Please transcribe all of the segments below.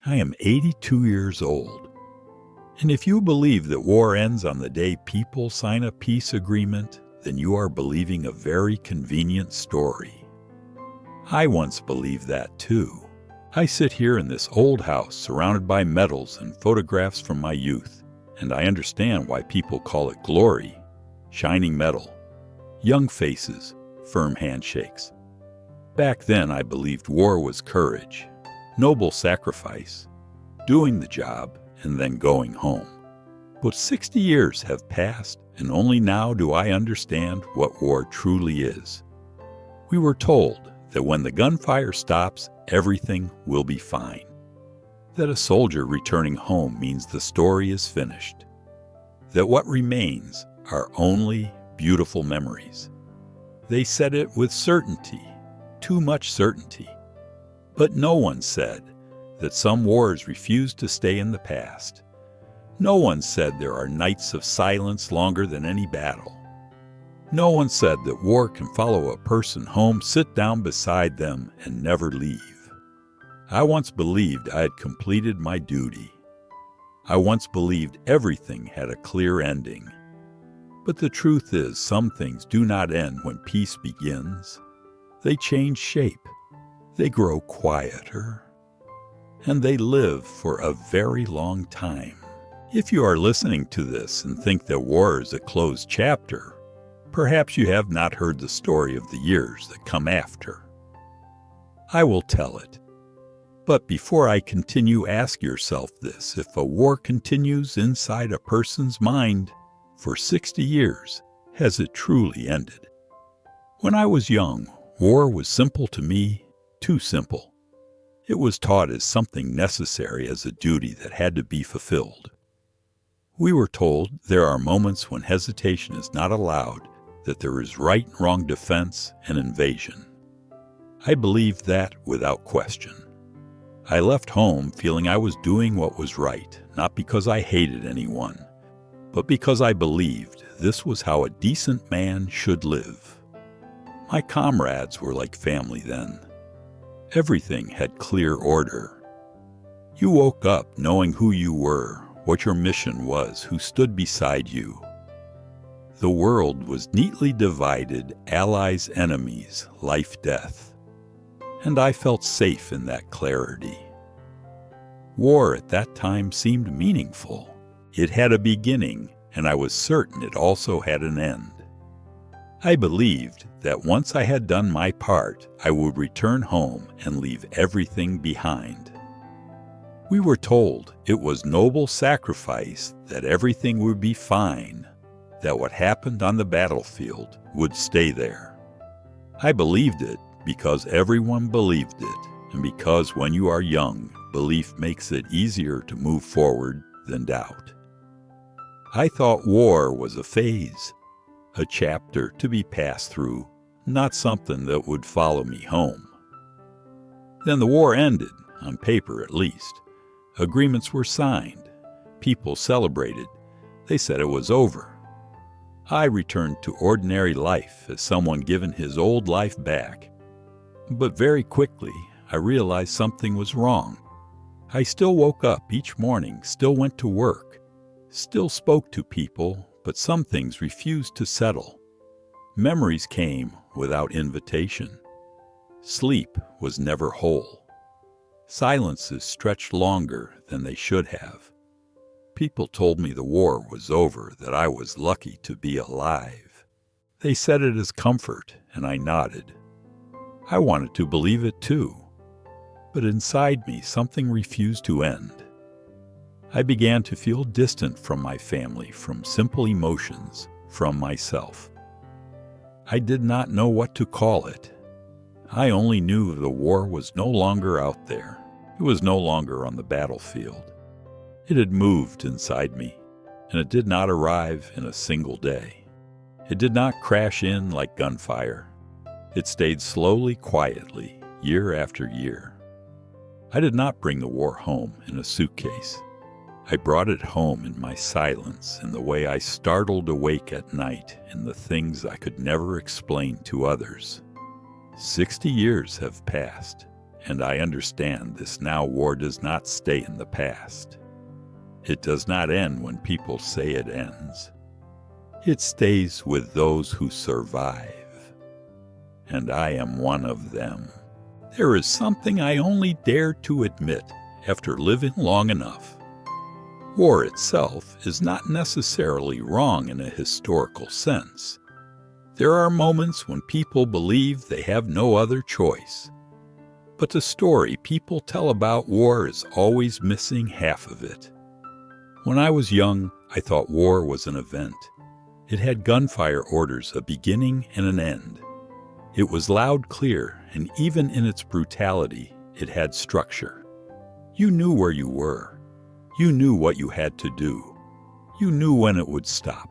I am 82 years old. And if you believe that war ends on the day people sign a peace agreement, then you are believing a very convenient story. I once believed that too. I sit here in this old house surrounded by medals and photographs from my youth, and I understand why people call it glory, shining metal, young faces, firm handshakes. Back then I believed war was courage, noble sacrifice, doing the job, and then going home. But 60 years have passed, and only now do I understand what war truly is. We were told that when the gunfire stops, everything will be fine. That a soldier returning home means the story is finished. That what remains are only beautiful memories. They said it with certainty, too much certainty. But no one said that some wars refuse to stay in the past. No one said there are nights of silence longer than any battle. No one said that war can follow a person home, sit down beside them, and never leave. I once believed I had completed my duty. I once believed everything had a clear ending. But the truth is, some things do not end when peace begins. They change shape. They grow quieter. And they live for a very long time. If you are listening to this and think that war is a closed chapter, perhaps you have not heard the story of the years that come after. I will tell it. But before I continue, ask yourself this: if a war continues inside a person's mind for 60 years, has it truly ended? When I was young, war was simple to me, too simple. It was taught as something necessary, as a duty that had to be fulfilled. We were told there are moments when hesitation is not allowed, that there is right and wrong defense and invasion. I believed that without question. I left home feeling I was doing what was right, not because I hated anyone, but because I believed this was how a decent man should live. My comrades were like family then. Everything had clear order. You woke up knowing who you were, what your mission was, who stood beside you. The world was neatly divided, allies, enemies, life, death. And I felt safe in that clarity. War at that time seemed meaningful. It had a beginning, and I was certain it also had an end. I believed that once I had done my part, I would return home and leave everything behind. We were told it was noble sacrifice, that everything would be fine, that what happened on the battlefield would stay there. I believed it because everyone believed it, and because when you are young, belief makes it easier to move forward than doubt. I thought war was a phase, a chapter to be passed through, not something that would follow me home. Then the war ended, on paper at least. Agreements were signed. People celebrated. They said it was over. I returned to ordinary life as someone given his old life back. But very quickly, I realized something was wrong. I still woke up each morning, still went to work, still spoke to people, but some things refused to settle. Memories came without invitation. Sleep was never whole. Silences stretched longer than they should have. People told me the war was over, that I was lucky to be alive. They said it as comfort, and I nodded. I wanted to believe it too. But inside me, something refused to end. I began to feel distant from my family, from simple emotions, from myself. I did not know what to call it. I only knew the war was no longer out there. It was no longer on the battlefield. It had moved inside me, and it did not arrive in a single day. It did not crash in like gunfire. It stayed slowly, quietly, year after year. I did not bring the war home in a suitcase. I brought it home in my silence, in the way I startled awake at night, in the things I could never explain to others. 60 years have passed, And I understand this now. War does not stay in the past. It does not end when people say it ends. It stays with those who survive. And I am one of them. There is something I only dare to admit after living long enough. War itself is not necessarily wrong in a historical sense. There are moments when people believe they have no other choice. But the story people tell about war is always missing half of it. When I was young, I thought war was an event. It had gunfire orders, a beginning and an end. It was loud, clear, and even in its brutality, it had structure. You knew where you were. You knew what you had to do. You knew when it would stop.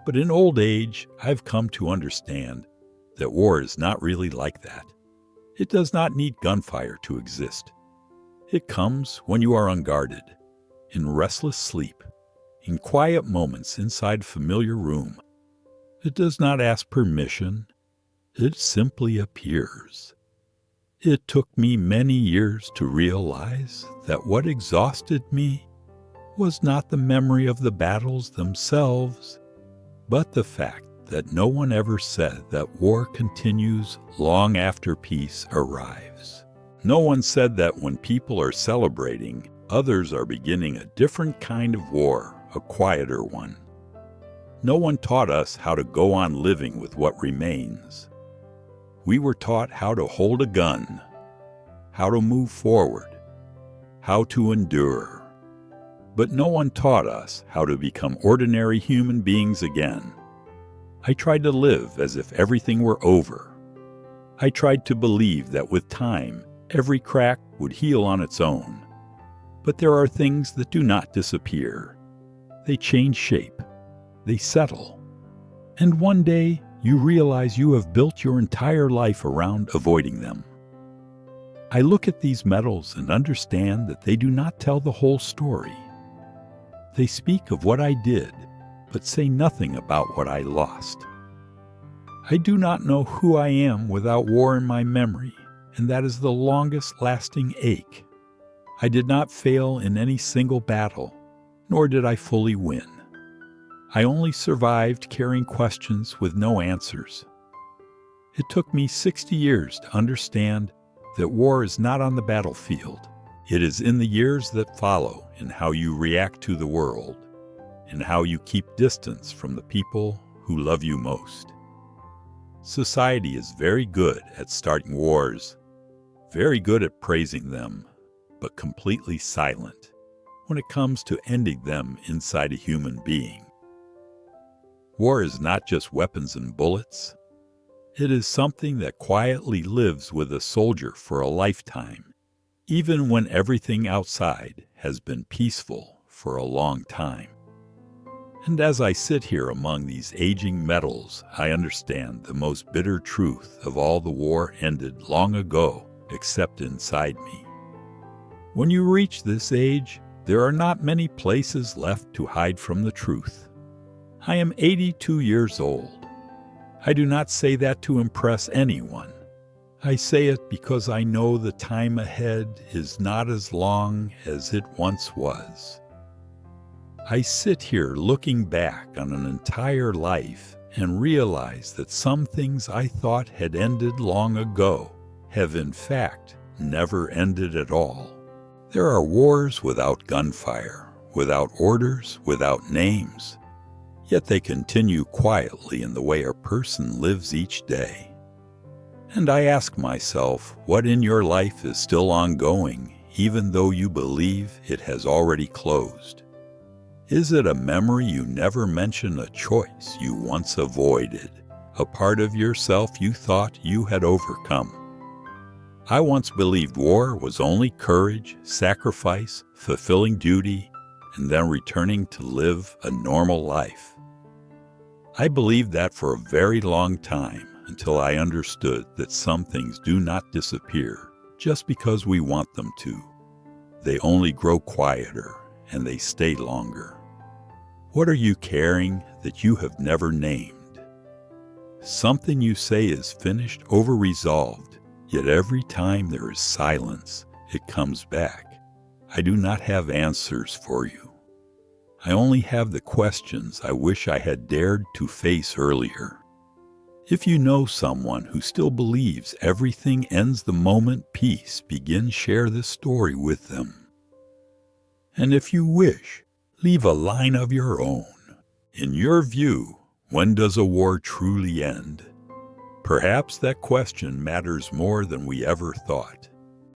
But in old age, I've come to understand that war is not really like that. It does not need gunfire to exist. It comes when you are unguarded, in restless sleep, in quiet moments inside a familiar room. It does not ask permission. It simply appears. It took me many years to realize that what exhausted me was not the memory of the battles themselves, but the fact that no one ever said that war continues long after peace arrives. No one said that when people are celebrating, others are beginning a different kind of war, a quieter one. No one taught us how to go on living with what remains. We were taught how to hold a gun, how to move forward, how to endure. But no one taught us how to become ordinary human beings again. I tried to live as if everything were over. I tried to believe that with time, every crack would heal on its own. But there are things that do not disappear. They change shape. They settle. And one day, you realize you have built your entire life around avoiding them. I look at these medals and understand that they do not tell the whole story. They speak of what I did, but say nothing about what I lost. I do not know who I am without war in my memory, and that is the longest-lasting ache. I did not fail in any single battle, nor did I fully win. I only survived carrying questions with no answers. It took me 60 years to understand that war is not on the battlefield. It is in the years that follow, in how you react to the world, and how you keep distance from the people who love you most. Society is very good at starting wars, very good at praising them, but completely silent when it comes to ending them inside a human being. War is not just weapons and bullets. It is something that quietly lives with a soldier for a lifetime, even when everything outside has been peaceful for a long time. And as I sit here among these aging medals, I understand the most bitter truth of all: the war ended long ago, except inside me. When you reach this age, there are not many places left to hide from the truth. I am 82 years old. I do not say that to impress anyone. I say it because I know the time ahead is not as long as it once was. I sit here looking back on an entire life and realize that some things I thought had ended long ago have in fact never ended at all. There are wars without gunfire, without orders, without names. Yet they continue quietly in the way a person lives each day. And I ask myself, what in your life is still ongoing, even though you believe it has already closed? Is it a memory you never mention, a choice you once avoided, a part of yourself you thought you had overcome? I once believed war was only courage, sacrifice, fulfilling duty, and then returning to live a normal life. I believed that for a very long time, until I understood that some things do not disappear just because we want them to. They only grow quieter, and they stay longer. What are you carrying that you have never named? Something you say is finished, over-resolved, Yet every time there is silence, it comes back. I do not have answers for you. I only have the questions I wish I had dared to face earlier. If you know someone who still believes everything ends the moment peace begins, share this story with them. And if you wish, leave a line of your own. In your view, when does a war truly end? Perhaps that question matters more than we ever thought.